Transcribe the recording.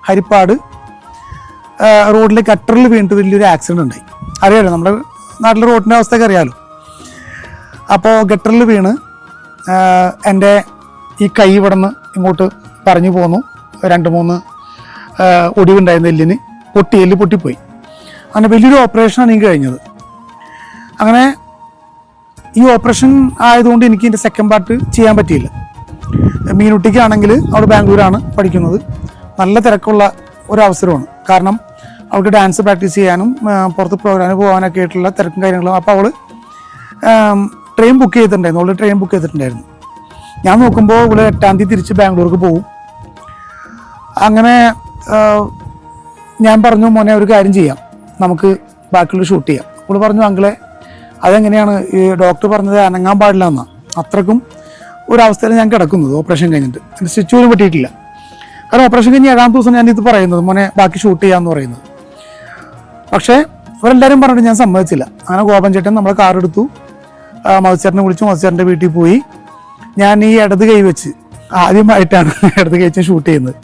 ഹരിപ്പാട് റോഡിൽ ഗട്ടറിൽ വീണിട്ട് വലിയൊരു ആക്സിഡൻറ്റ് ഉണ്ടായി. അറിയാലോ, നമ്മുടെ നാട്ടിലെ റോഡിൻ്റെ അവസ്ഥയൊക്കെ അറിയാമല്ലോ. അപ്പോൾ ഗട്ടറിൽ വീണ് എൻ്റെ ഈ കൈ ഇവിടെ നിന്ന് ഇങ്ങോട്ട് പറഞ്ഞു പോന്നു. 2-3 ഒടിവുണ്ടായിരുന്ന എല്ലിന് എല്ല് പൊട്ടിപ്പോയി. അങ്ങനെ വലിയൊരു ഓപ്പറേഷനാണ് എനിക്ക് കഴിഞ്ഞത്. അങ്ങനെ ഈ ഓപ്പറേഷൻ ആയതുകൊണ്ട് എനിക്ക് എൻ്റെ സെക്കൻഡ് പാർട്ട് ചെയ്യാൻ പറ്റിയില്ല. മീനുട്ടിക്കാണെങ്കിൽ അവൾ ബാംഗ്ലൂരാണ് പഠിക്കുന്നത്. നല്ല തിരക്കുള്ള ഒരു അവസരമാണ്. കാരണം അവൾക്ക് ഡാൻസ് പ്രാക്ടീസ് ചെയ്യാനും പുറത്ത് പ്രോഗ്രാമിന് പോകാനൊക്കെ ആയിട്ടുള്ള തിരക്കും കാര്യങ്ങളും. അപ്പോൾ അവൾ ട്രെയിൻ ബുക്ക് ചെയ്തിട്ടുണ്ടായിരുന്നു. അവൾ ട്രെയിൻ ബുക്ക് ചെയ്തിട്ടുണ്ടായിരുന്നു. ഞാൻ നോക്കുമ്പോൾ ഇവിടെ 8-ാം തീയതി തിരിച്ച് ബാംഗ്ലൂർക്ക് പോകും. അങ്ങനെ ഞാൻ പറഞ്ഞു, മോനെ ഒരു കാര്യം ചെയ്യാം, നമുക്ക് ബാക്കിയുള്ള ഷൂട്ട് ചെയ്യാം. അവൾ പറഞ്ഞു, അങ്കിളെ അതെങ്ങനെയാണ്, ഈ ഡോക്ടർ പറഞ്ഞത് അനങ്ങാൻ പാടില്ല എന്നാണ്. അത്രക്കും ഒരവസ്ഥയിൽ ഞാൻ കിടക്കുന്നത് ഓപ്പറേഷൻ കഴിഞ്ഞിട്ട്. എൻ്റെ സ്റ്റിച്ച് പോലും പറ്റിയിട്ടില്ല. കാരണം ഓപ്പറേഷൻ കഴിഞ്ഞ് 7-ാം ദിവസം ഞാനിത് പറയുന്നത്, മോനെ ബാക്കി ഷൂട്ട് ചെയ്യാമെന്ന് പറയുന്നത്. പക്ഷേ അവരെല്ലാവരും പറഞ്ഞിട്ട് ഞാൻ സമ്മതിച്ചില്ല. അങ്ങനെ ഗോപൻ ചേട്ടൻ നമ്മളെ കാർ എടുത്തു, മത്സരനെ വിളിച്ചു. മത്സരൻ്റെ വീട്ടിൽ പോയി. ഞാൻ ഈ ഇടത് കൈ വെച്ച് ആദ്യമായിട്ടാണ് ഇടത് കൈ വെച്ച് ഷൂട്ട് ചെയ്യുന്നത്.